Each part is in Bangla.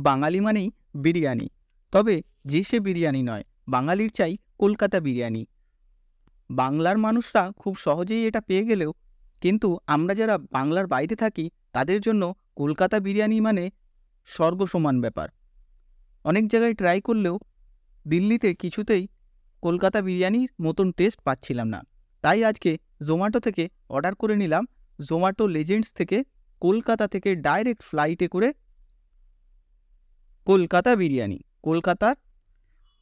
বাঙালি মানেই বিরিয়ানি, তবে যে সে বিরিয়ানি নয়, বাঙালির চাই কলকাতা বিরিয়ানি। বাংলার মানুষরা খুব সহজেই এটা পেয়ে গেলেও কিন্তু আমরা যারা বাংলার বাইরে থাকি তাদের জন্য কলকাতা বিরিয়ানি মানে স্বর্গ সমান ব্যাপার। অনেক জায়গায় ট্রাই করলেও দিল্লিতে কিছুতেই কলকাতা বিরিয়ানির মতন টেস্ট পাচ্ছিলাম না। তাই আজকে জোম্যাটো থেকে অর্ডার করে নিলাম, জোম্যাটো লেজেন্ডস থেকে, কলকাতা থেকে ডাইরেক্ট ফ্লাইটে করে কলকাতা বিরিয়ানি। কলকাতার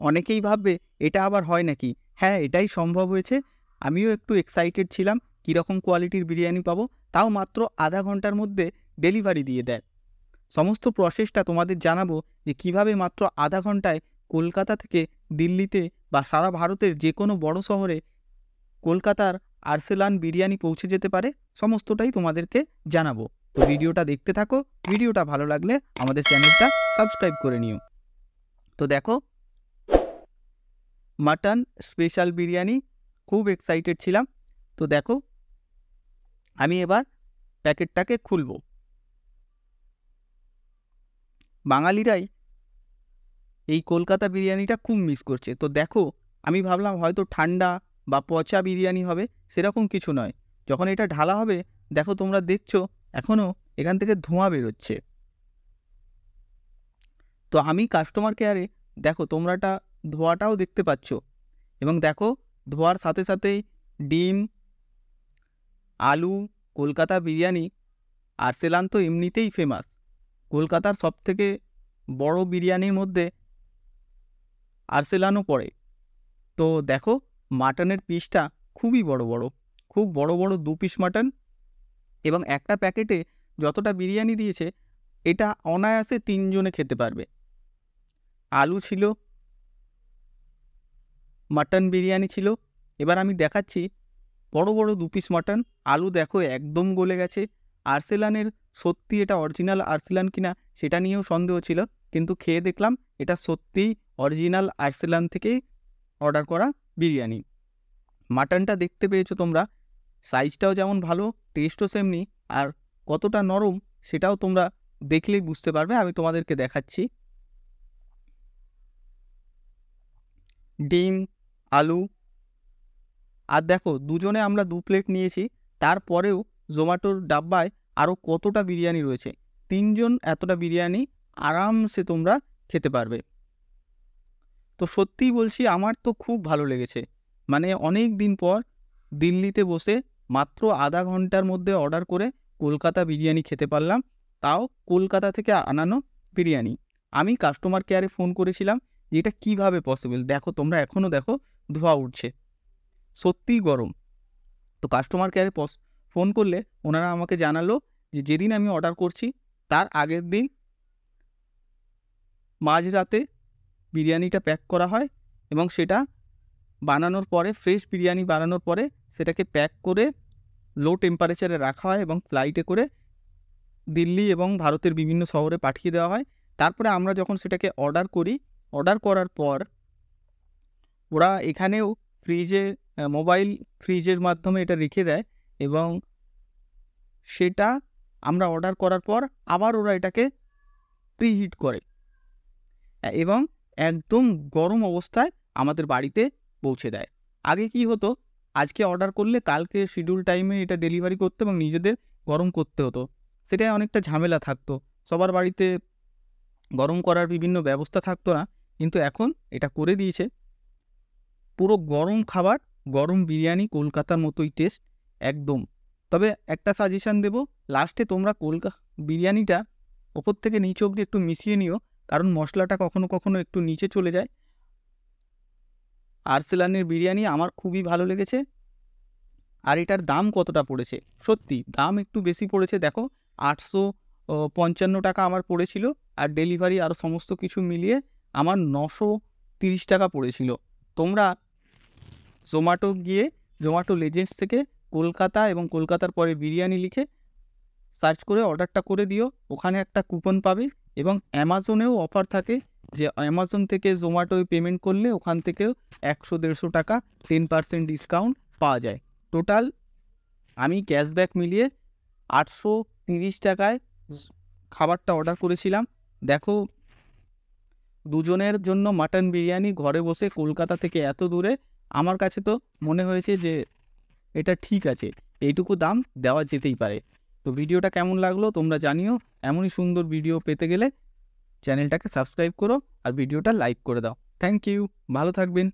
অনেকেই ভাববে এটা আবার হয় নাকি? হ্যাঁ, এটাই সম্ভব হয়েছে। আমিও একটু এক্সাইটেড ছিলাম কীরকম কোয়ালিটির বিরিয়ানি পাবো, তাও মাত্র আধা ঘন্টার মধ্যে ডেলিভারি দিয়ে দেয়। সমস্ত প্রসেসটা তোমাদের জানাবো যে কিভাবে মাত্র আধা ঘন্টায় কলকাতা থেকে দিল্লিতে বা সারা ভারতের যে কোনো বড় শহরে কলকাতার আরসালান বিরিয়ানি পৌঁছে যেতে পারে, সমস্তটাই তোমাদেরকে জানাবো। তো ভিডিওটা দেখতে থাকো, ভিডিওটা ভালো লাগলে আমাদের চ্যানেলটা সাবস্ক্রাইব করে নিও। তো দেখো, মাটন স্পেশাল বিরিয়ানি, খুব এক্সাইটেড ছিলাম। তো দেখো, আমি এবার প্যাকেটটাকে খুলব। বাঙালিরাই এই কলকাতা বিরিয়ানিটা খুব মিস করছে। তো দেখো, আমি ভাবলাম হয়তো ঠান্ডা বা পচা বিরিয়ানি হবে, সেরকম কিছু নয়। যখন এটা ঢালা হবে, দেখো তোমরা দেখছো এখনও এখান থেকে ধোঁয়া বেরোচ্ছে। তো আমি কাস্টমার কেয়ারে, দেখো তোমরাটা ধোঁয়াটাও দেখতে পাচ্ছ, এবং দেখো ধোঁয়ার সাথে সাথেই ডিম, আলু, কলকাতা বিরিয়ানি। আরসালান তো এমনিতেই ফেমাস, কলকাতার সবথেকে বড় বিরিয়ানির মধ্যে আরসালানও পড়ে। তো দেখো, মাটনের পিসটা খুবই বড় বড়, খুব বড় বড় 2 পিস মাটন, এবং একটা প্যাকেটে যতটা বিরিয়ানি দিয়েছে এটা অনায়াসে 3 জনে খেতে পারবে। আলু ছিল, মাটন বিরিয়ানি ছিল। এবার আমি দেখাচ্ছি বড় বড় 2 পিস মাটন। আলু দেখো একদম গলে গেছে। আরসালানের সত্যি এটা অরিজিনাল আরসালান কিনা সেটা নিয়েও সন্দেহ ছিল, কিন্তু খেয়ে দেখলাম এটা সত্যিই অরিজিনাল আরসালান থেকেই অর্ডার করা বিরিয়ানি। মাটনটা দেখতে পেয়েছো তোমরা, সাইজটাও যেমন ভালো, টেস্টও সেমনি, আর কতটা নরম সেটাও তোমরা দেখলেই বুঝতে পারবে। আমি তোমাদেরকে দেখাচ্ছি। ডিম, আলু, আর দেখো দুজনে আমরা 2 প্লেট নিয়েছি, তারপরেও জোম্যাটোর ডাব্বায় আরও কতটা বিরিয়ানি রয়েছে। 3 জন এতটা বিরিয়ানি আরামসে তোমরা খেতে পারবে। তো সত্যিই বলছি, আমার তো খুব ভালো লেগেছে। মানে অনেক দিন পর দিল্লিতে বসে মাত্র আধা ঘন্টার মধ্যে অর্ডার করে কলকাতা বিরিয়ানি খেতে পারলাম, তাও কলকাতা থেকে আনানো বিরিয়ানি। আমি কাস্টমার কেয়ারে ফোন করেছিলাম যে এটা কীভাবে পসিবল। দেখো তোমরা এখনও দেখো ধোঁয়া উঠছে, সত্যিই গরম। তো কাস্টমার কেয়ারে ফোন করলে ওনারা আমাকে জানালো যে যেদিন আমি অর্ডার করছি তার আগের দিন মাঝরাতে বিরিয়ানিটা প্যাক করা হয়, এবং সেটা বানানোর পরে, ফ্রেশ বিরিয়ানি বানানোর পরে সেটাকে প্যাক করে লো টেম্পারেচারে রাখা হয় এবং ফ্লাইটে করে দিল্লি এবং ভারতের বিভিন্ন শহরে পাঠিয়ে দেওয়া হয়। তারপরে আমরা যখন সেটাকে অর্ডার করি, অর্ডার করার পর ওরা এখানেও ফ্রিজে, মোবাইল ফ্রিজের মাধ্যমে এটা রেখে দেয়, এবং সেটা আমরা অর্ডার করার পর আবার ওরা এটাকে প্রিহিট করে এবং একদম গরম অবস্থায় আমাদের বাড়িতে পৌঁছে দেয়। আগে কি হতো, আজকে অর্ডার করলে কালকে শিডিউল টাইমে এটা ডেলিভারি করতে এবং নিজেদের গরম করতে হতো, সেটাই অনেকটা ঝামেলা থাকতো। সবার বাড়িতে গরম করার বিভিন্ন ব্যবস্থা থাকতো না, কিন্তু এখন এটা করে দিয়েছে। পুরো গরম খাবার, গরম বিরিয়ানি, কলকাতার মতোই টেস্ট একদম। তবে একটা সাজেশান দেবো, লাস্টে তোমরা বিরিয়ানিটা ওপর থেকে নিচে অবধি একটু মিশিয়ে নিও, কারণ মশলাটা কখনো কখনো একটু নিচে চলে যায়। আরসালানের বিরিয়ানি আমার খুবই ভালো লেগেছে। আর এটার দাম কতটা পড়েছে, সত্যি দাম একটু বেশি পড়েছে। দেখো 855 টাকা আমার পড়েছিল, আর ডেলিভারি আরও সমস্ত কিছু মিলিয়ে আমার 930 টাকা পড়েছিল। তোমরা জোম্যাটো গিয়ে জোম্যাটো লেজেন্ডস থেকে কলকাতা এবং কলকাতার পরে বিরিয়ানি লিখে সার্চ করে অর্ডারটা করে দিও, ওখানে একটা কুপন পাবে। এবং অ্যামাজনেও অফার থাকে যে অ্যামাজন থেকে জোম্যাটোয় পেমেন্ট করলে ওখান থেকেও 100-150 টাকা 10% ডিসকাউন্ট পাওয়া যায়। টোটাল আমি ক্যাশব্যাক মিলিয়ে 830 টাকায় খাবারটা অর্ডার করেছিলাম। দেখো দুজনের জন্য মাটন বিরিয়ানি ঘরে বসে কলকাতা থেকে এত দূরে, আমার কাছে তো মনে হয়েছে যে এটা ঠিক আছে, এইটুকু দাম দেওয়া যেতেই পারে। তো ভিডিওটা কেমন লাগলো তোমরা জানিও। এমনই সুন্দর ভিডিও পেতে গেলে চ্যানেলটাকে সাবস্ক্রাইব করো আর ভিডিওটা লাইক করে দাও। থ্যাংক ইউ, ভালো থাকবেন।